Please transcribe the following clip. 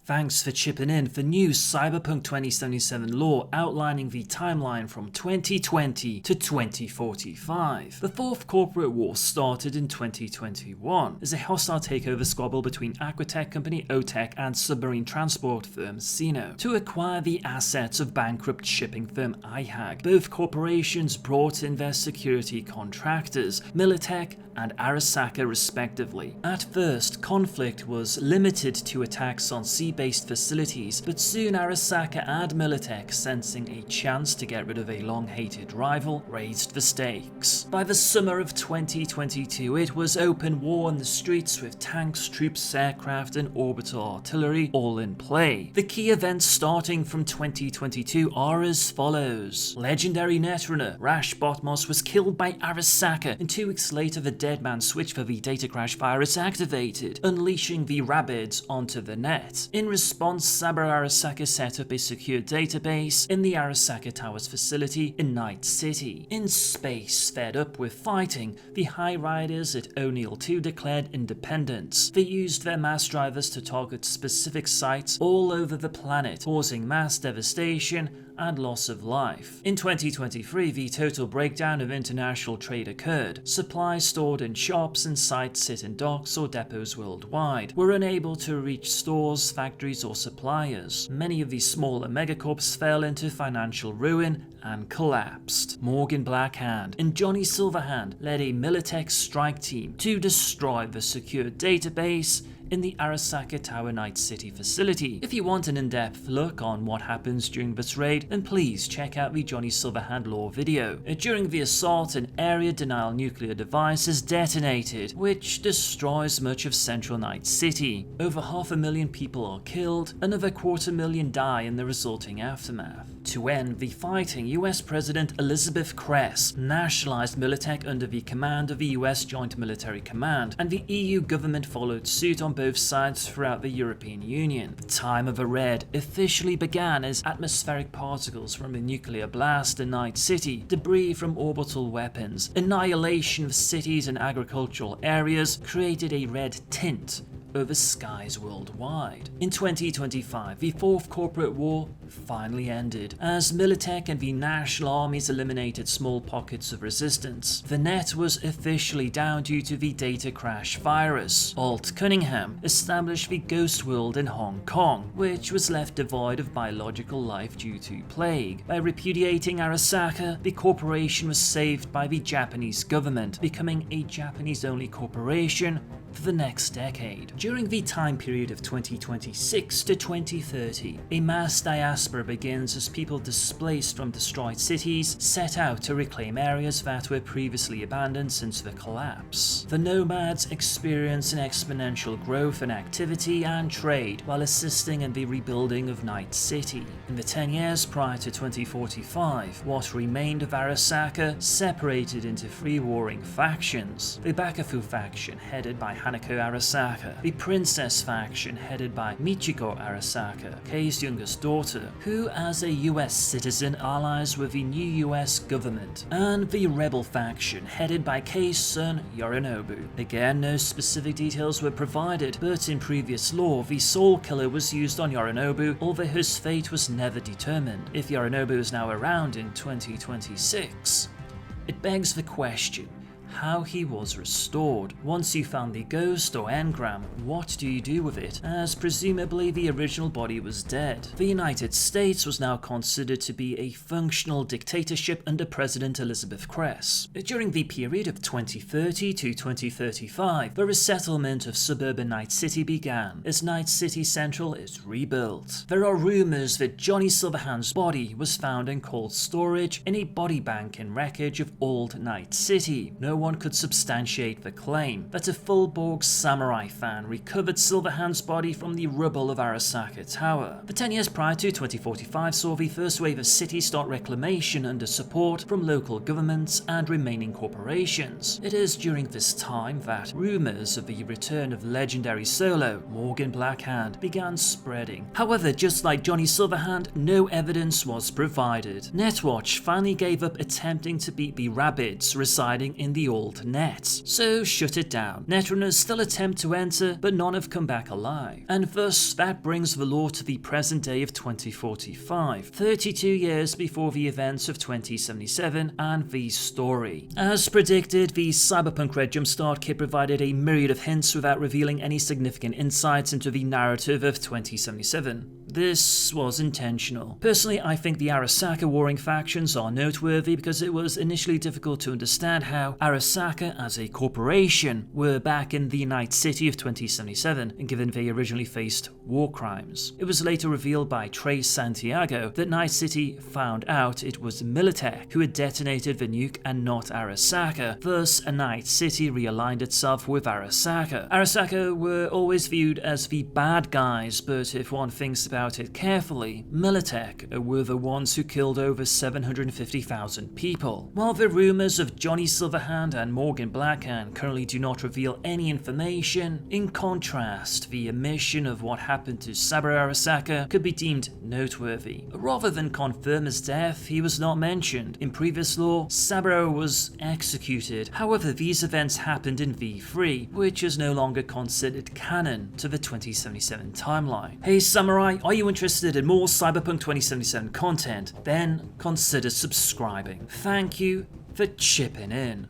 Thanks for chipping in for new Cyberpunk 2077 lore outlining the timeline from 2020 to 2045. The Fourth Corporate War started in 2021 as a hostile takeover squabble between Aquatech company OTEC and submarine transport firm Sino to acquire the assets of bankrupt shipping firm IHAG. Both corporations brought in their security contractors, Militech and Arasaka respectively. At first, conflict was limited to attacks on sea-based facilities, but soon Arasaka and Militech, sensing a chance to get rid of a long-hated rival, raised the stakes. By the summer of 2022, it was open war on the streets with tanks, troops, aircraft and orbital artillery all in play. The key events starting from 2022 are as follows. Legendary netrunner Rash Botmos was killed by Arasaka, and 2 weeks later the dead man switch for the data crash virus activated, unleashing the Rabbids onto the net. In response, Saber Arasaka set up a secure database in the Arasaka Towers facility in Night City. In space, fed up with fighting, the High Riders at O'Neill 2 declared independence. They used their mass drivers to target specific sites all over the planet, causing mass devastation and loss of life. In 2023, the total breakdown of international trade occurred. Supplies stored in shops and sites sit in docks or depots worldwide were unable to reach stores, factories or suppliers. Many of these smaller megacorps fell into financial ruin and collapsed. Morgan Blackhand and Johnny Silverhand led a Militech strike team to destroy the secure database in the Arasaka Tower Night City facility. If you want an in-depth look on what happens during this raid, then please check out the Johnny Silverhand lore video. During the assault, an area denial nuclear device is detonated, which destroys much of central Night City. Over 500,000 people are killed, another 250,000 die in the resulting aftermath. To end the fighting, US President Elizabeth Kress nationalized Militech under the command of the US Joint Military Command, and the EU government followed suit on both sides throughout the European Union. The time of the raid officially began as atmospheric particles from a nuclear blast in Night City, debris from orbital weapons, annihilation of cities and agricultural areas created a red tint over skies worldwide. In 2025, the Fourth Corporate War finally ended, as Militech and the national armies eliminated small pockets of resistance. The net was officially down due to the data crash virus. Alt Cunningham established the Ghost World in Hong Kong, which was left devoid of biological life due to plague. By repudiating Arasaka, the corporation was saved by the Japanese government, becoming a Japanese-only corporation for the next decade. During the time period of 2026 to 2030, a mass diaspora begins as people displaced from destroyed cities set out to reclaim areas that were previously abandoned since the collapse. The nomads experience an exponential growth in activity and trade while assisting in the rebuilding of Night City. In the 10 years prior to 2045, what remained of Arasaka separated into 3 warring factions. The Bakufu faction, headed by Hanako Arasaka, the Princess faction headed by Michiko Arasaka, Kei's youngest daughter, who as a US citizen allies with the new US government, and the Rebel faction headed by Kei's son Yorinobu. Again, no specific details were provided, but in previous lore, the Soul Killer was used on Yorinobu, although his fate was never determined. If Yorinobu is now around in 2026, it begs the question how he was restored. Once you found the ghost or engram, what do you do with it, as presumably the original body was dead? The United States was now considered to be a functional dictatorship under President Elizabeth Kress. During the period of 2030 to 2035, the resettlement of suburban Night City began, as Night City Central is rebuilt. There are rumors that Johnny Silverhand's body was found in cold storage in a body bank and wreckage of old Night City. No one could substantiate the claim that a full-Borg samurai fan recovered Silverhand's body from the rubble of Arasaka Tower. The 10 years prior to 2045 saw the first wave of city start reclamation under support from local governments and remaining corporations. It is during this time that rumors of the return of legendary solo Morgan Blackhand began spreading. However, just like Johnny Silverhand, no evidence was provided. Netwatch finally gave up attempting to beat the Rabbids residing in the old nets, so shut it down. Netrunners still attempt to enter, but none have come back alive. And thus, that brings the lore to the present day of 2045, 32 years before the events of 2077 and the story. As predicted, the Cyberpunk Red Jumpstart kit provided a myriad of hints without revealing any significant insights into the narrative of 2077. This was intentional. Personally, I think the Arasaka warring factions are noteworthy because it was initially difficult to understand how Arasaka as a corporation were back in the Night City of 2077, and given they originally faced war crimes. It was later revealed by Trace Santiago that Night City found out it was Militech who had detonated the nuke and not Arasaka. Thus, Night City realigned itself with Arasaka. Arasaka were always viewed as the bad guys, but if one thinks about it carefully, Militech were the ones who killed over 750,000 people. While the rumors of Johnny Silverhand and Morgan Blackhand currently do not reveal any information, in contrast, the omission of what happened to Saburo Arasaka could be deemed noteworthy. Rather than confirm his death, he was not mentioned. In previous lore, Saburo was executed. However, these events happened in V3, which is no longer considered canon to the 2077 timeline. Hey Samurai, are you interested in more Cyberpunk 2077 content? Then consider subscribing. Thank you for chipping in.